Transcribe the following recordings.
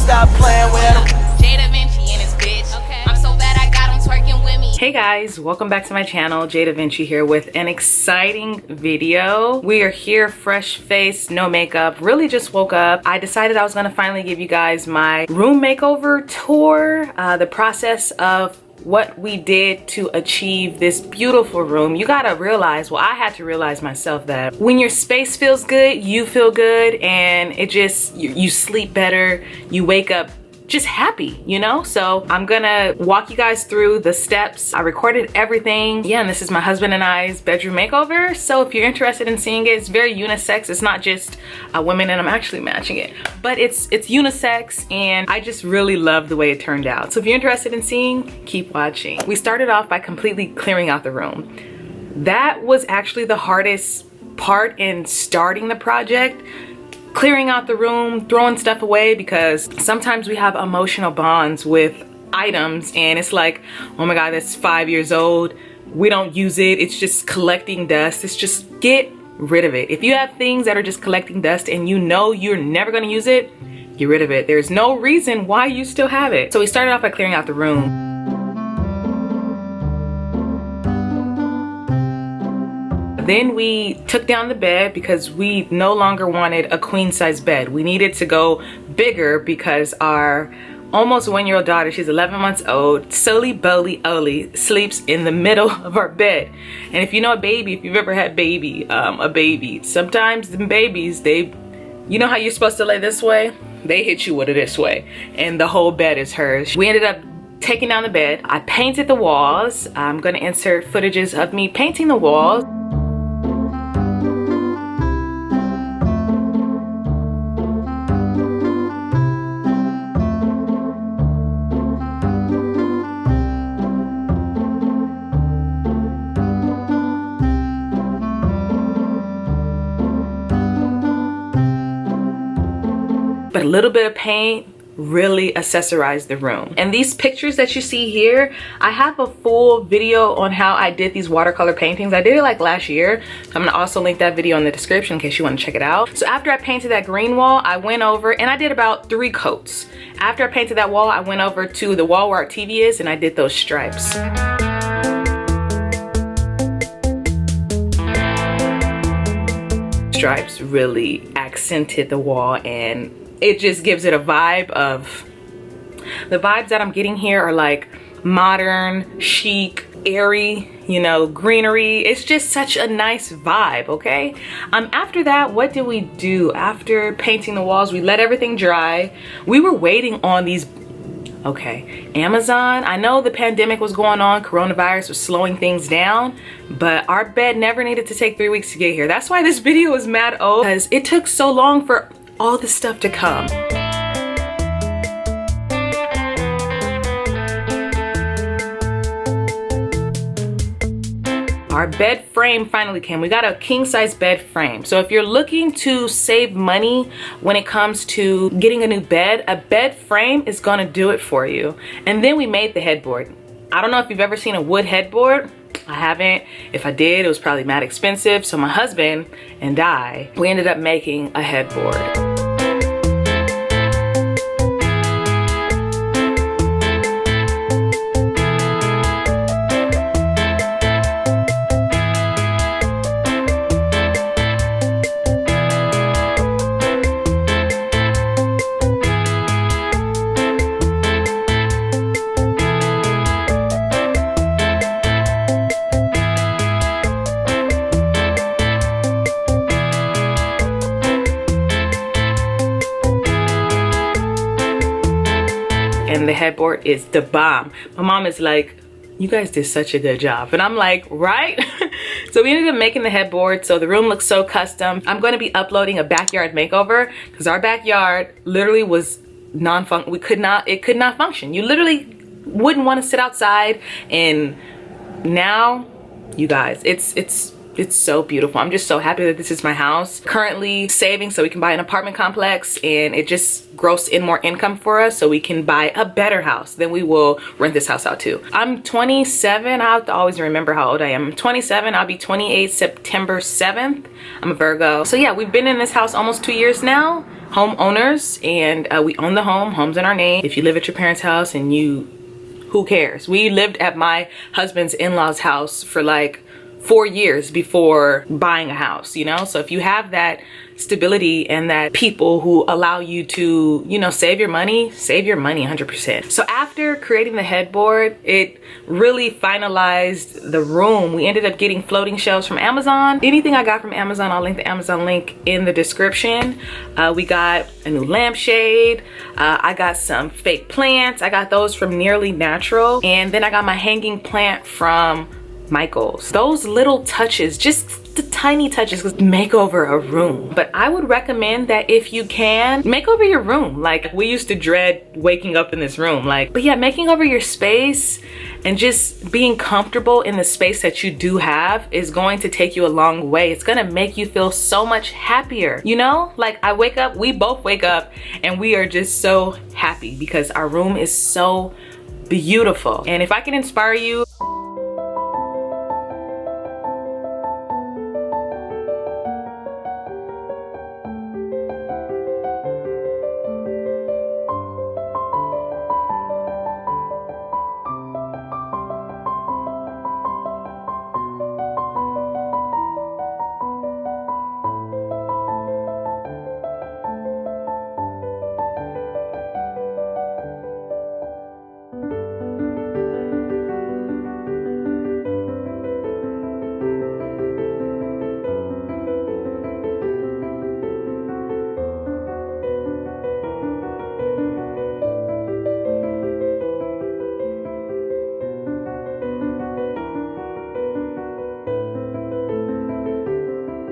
stop playing with him. Hey guys, welcome back to my channel. Jada Vinci here with an exciting video. We are here fresh faced, no makeup, really just woke up. I decided I was gonna finally give you guys my room makeover tour, the process of what we did to achieve this beautiful room. You gotta realize, well, I had to realize myself that when your space feels good, you feel good, and it just, you sleep better, you wake up just happy, you know? So I'm gonna walk you guys through the steps. I recorded everything. Yeah, and this is my husband and I's bedroom makeover. So if you're interested in seeing it, it's very unisex. It's not just women, and I'm actually matching it, but it's unisex, and I just really love the way it turned out. So if you're interested in seeing, keep watching. We started off by completely clearing out the room. That was actually the hardest part in starting the project. Clearing out the room, throwing stuff away, because sometimes we have emotional bonds with items and it's like, oh my God, that's 5 years old. We don't use it. It's just collecting dust. It's just, get rid of it. If you have things that are just collecting dust and you know you're never gonna use it, get rid of it. There's no reason why you still have it. So we started off by clearing out the room. Then we took down the bed because we no longer wanted a queen size bed. We needed to go bigger because our almost 1-year-old daughter, she's 11 months old, silly Bolly Oli, sleeps in the middle of our bed. And if you know a baby, if you've ever had a baby, sometimes the babies, you know how you're supposed to lay this way? They hit you with it this way, and the whole bed is hers. We ended up taking down the bed. I painted the walls. I'm gonna insert footages of me painting the walls. But a little bit of paint really accessorized the room. And these pictures that you see here, I have a full video on how I did these watercolor paintings. I did it like last year. So I'm gonna also link that video in the description in case you wanna check it out. So after I painted that green wall, I went over and I did about 3 coats. After I painted that wall, I went over to the wall where our TV is and I did those stripes. Stripes really accented the wall, and it just gives it a vibe of, the vibes that I'm getting here are like modern, chic, airy, you know, greenery. It's just such a nice vibe, okay? After that, what did we do? After painting the walls, we let everything dry. We were waiting on these, okay, Amazon. I know the pandemic was going on, coronavirus was slowing things down, but our bed never needed to take 3 weeks to get here. That's why this video is mad old, because it took so long for all this stuff to come. Our bed frame finally came. We got a king size bed frame. So if you're looking to save money when it comes to getting a new bed, a bed frame is gonna do it for you. And then we made the headboard. I don't know if you've ever seen a wood headboard. I haven't. If I did, it was probably mad expensive. So my husband and I, we ended up making a headboard. And the headboard is the bomb. My mom is like, you guys did such a good job. And I'm like, right? So we ended up making the headboard, so the room looks so custom. I'm going to be uploading a backyard makeover because our backyard literally was it could not function. You literally wouldn't want to sit outside, and now, you guys, it's so beautiful. I'm just so happy that this is my house. Currently saving so we can buy an apartment complex, and it just grossed in more income for us so we can buy a better house. Then we will rent this house out too. I'm 27. I have to always remember how old I am. I'm 27. I'll be 28 September 7th. I'm a Virgo. So yeah, we've been in this house almost 2 years now. homeowners, and we own the home. Home's in our name. If you live at your parents' house and who cares? We lived at my husband's in-laws house for like 4 years before buying a house, you know? So if you have that stability and that people who allow you to, you know, save your money 100%. So after creating the headboard, it really finalized the room. We ended up getting floating shelves from Amazon. Anything I got from Amazon, I'll link the Amazon link in the description. We got a new lampshade. I got some fake plants. I got those from Nearly Natural. And then I got my hanging plant from Michael's. Those little touches, just the tiny touches, make over a room. But I would recommend that if you can, make over your room. Like, we used to dread waking up in this room, like, but yeah, making over your space and just being comfortable in the space that you do have is going to take you a long way. It's gonna make you feel so much happier, you know? Like, I wake up, we both wake up, and we are just so happy because our room is so beautiful. And if I can inspire you,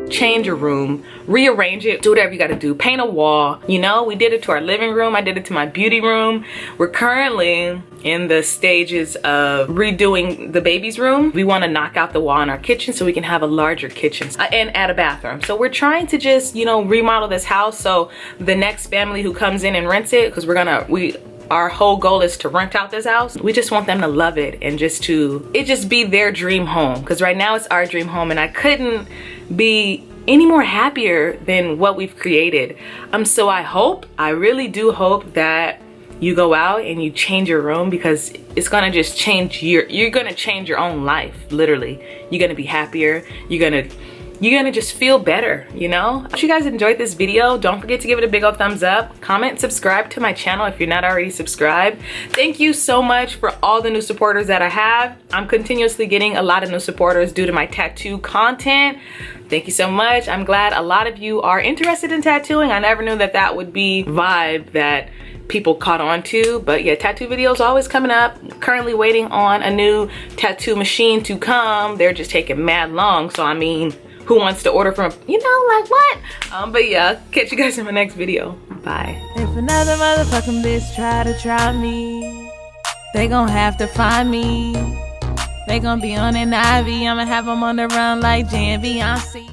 change your room, rearrange it, do whatever you gotta do, paint a wall. You know, we did it to our living room, I did it to my beauty room. We're currently in the stages of redoing the baby's room. We want to knock out the wall in our kitchen so we can have a larger kitchen and add a bathroom. So we're trying to just, you know, remodel this house so the next family who comes in and rents it, because our whole goal is to rent out this house. We just want them to love it and just be their dream home. Because right now it's our dream home, and I couldn't be any more happier than what we've created. So I really do hope that you go out and you change your room, because it's gonna just change you're gonna change your own life, literally. You're gonna be happier, you're gonna just feel better, you know? If you guys enjoyed this video, don't forget to give it a big old thumbs up, comment, subscribe to my channel if you're not already subscribed. Thank you so much for all the new supporters that I have. I'm continuously getting a lot of new supporters due to my tattoo content. Thank you so much. I'm glad a lot of you are interested in tattooing. I never knew that that would be a vibe that people caught on to, but yeah, tattoo videos always coming up. Currently waiting on a new tattoo machine to come. They're just taking mad long, so I mean, who wants to order from, you know, like what? But yeah, catch you guys in my next video. Bye. If another motherfucking bitch try me, they gon' have to find me. They gon' be on an IV, I'ma have them on the run like J and Beyonce.